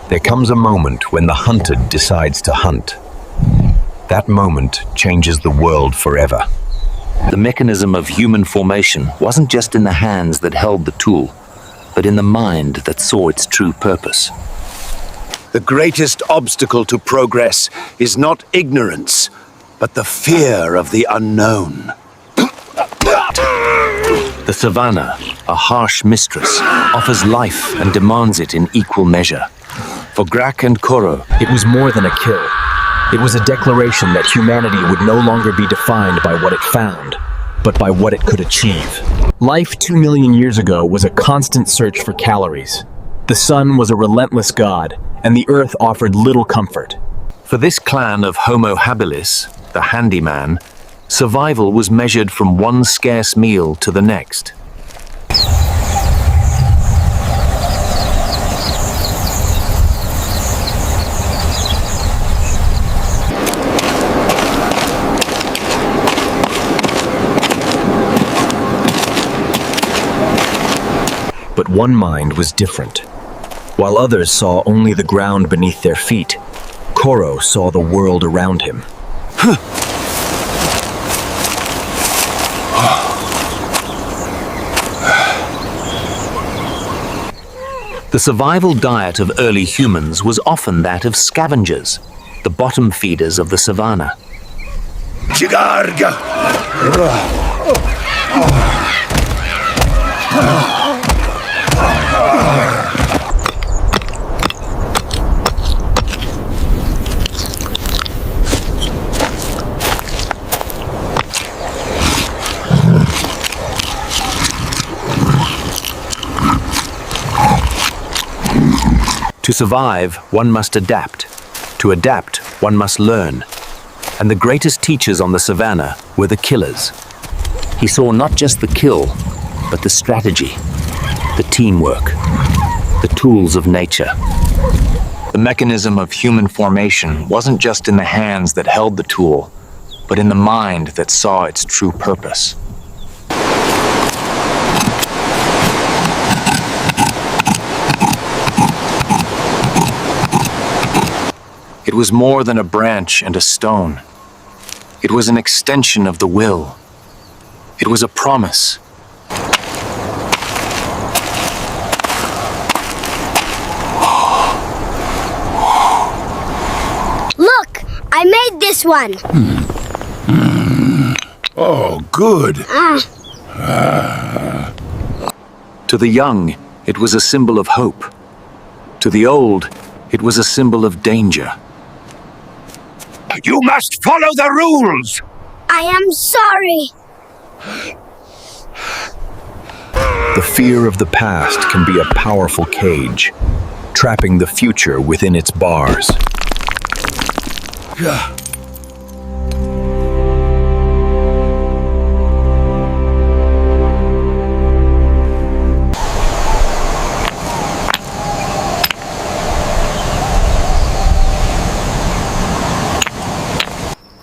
There comes a moment when the hunted decides to hunt. That moment changes the world forever. The mechanism of human formation wasn't just in the hands that held the tool, but in the mind that saw its true purpose. The greatest obstacle to progress is not ignorance, but the fear of the unknown. The savanna, a harsh mistress, offers life and demands it in equal measure. For Grak and Koro, it was more than a kill. It was a declaration that humanity would no longer be defined by what it found, but by what it could achieve. Life 2 million years ago was a constant search for calories. The sun was a relentless god, and the earth offered little comfort. For this clan of Homo habilis, the handyman, survival was measured from one scarce meal to the next. But one mind was different. While others saw only the ground beneath their feet, Koro saw the world around him. The survival diet of early humans was often that of scavengers, the bottom feeders of the savanna. Chigarga! To survive, one must adapt. To adapt, one must learn. And the greatest teachers on the savanna were the killers. He saw not just the kill, but the strategy, the teamwork, the tools of nature. The mechanism of human formation wasn't just in the hands that held the tool, but in the mind that saw its true purpose. It was more than a branch and a stone. It was an extension of the will. It was a promise. Look, I made this one. Oh, good. To the young, it was a symbol of hope. To the old, it was a symbol of danger. You must follow the rules! I am sorry. The fear of the past can be a powerful cage, trapping the future within its bars.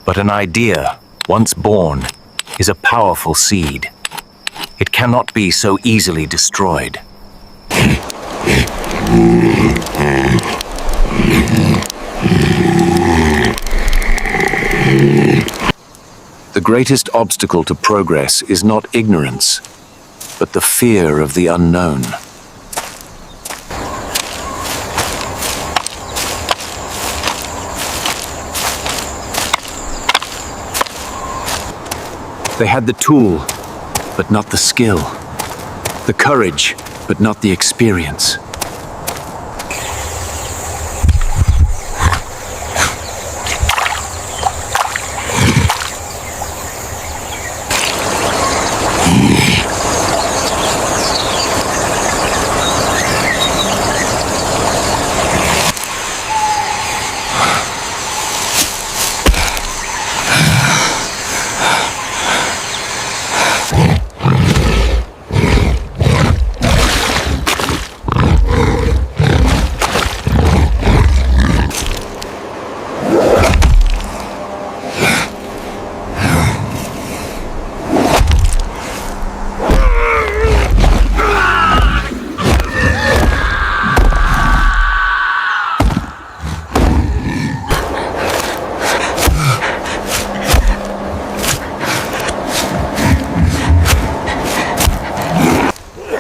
But an idea, once born, is a powerful seed. It cannot be so easily destroyed. The greatest obstacle to progress is not ignorance, but the fear of the unknown. They had the tool, but not the skill. The courage, but not the experience.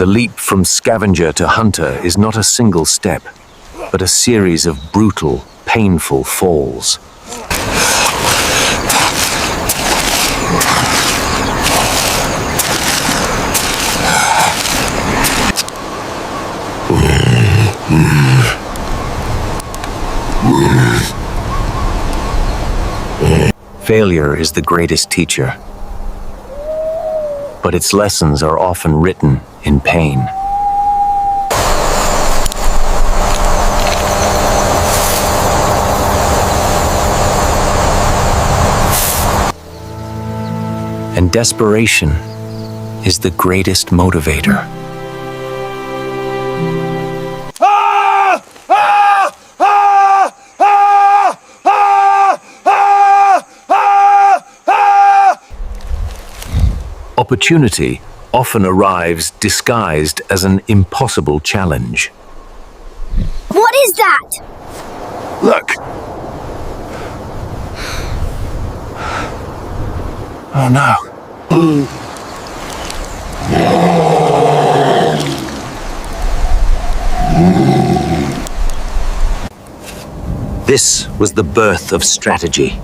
The leap from scavenger to hunter is not a single step, but a series of brutal, painful falls. Failure is the greatest teacher, but its lessons are often written in pain. And desperation is the greatest motivator. Opportunity often arrives disguised as an impossible challenge. What is that? Look. Oh no. This was the birth of strategy,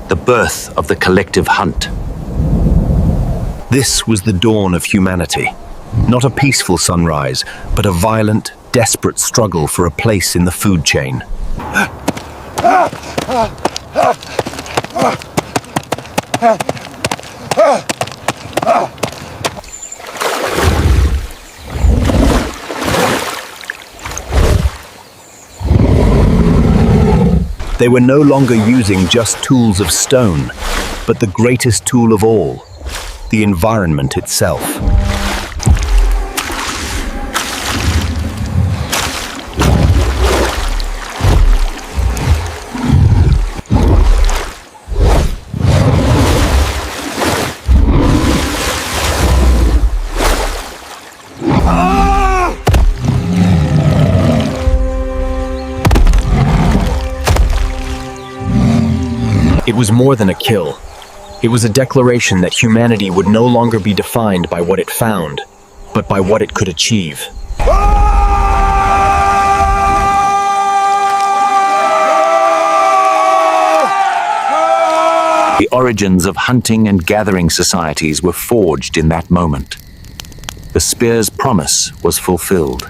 the birth of the collective hunt. This was the dawn of humanity. Not a peaceful sunrise, but a violent, desperate struggle for a place in the food chain. They were no longer using just tools of stone, but the greatest tool of all, the environment itself. It was more than a kill. It was a declaration that humanity would no longer be defined by what it found, but by what it could achieve. The origins of hunting and gathering societies were forged in that moment. The spear's promise was fulfilled.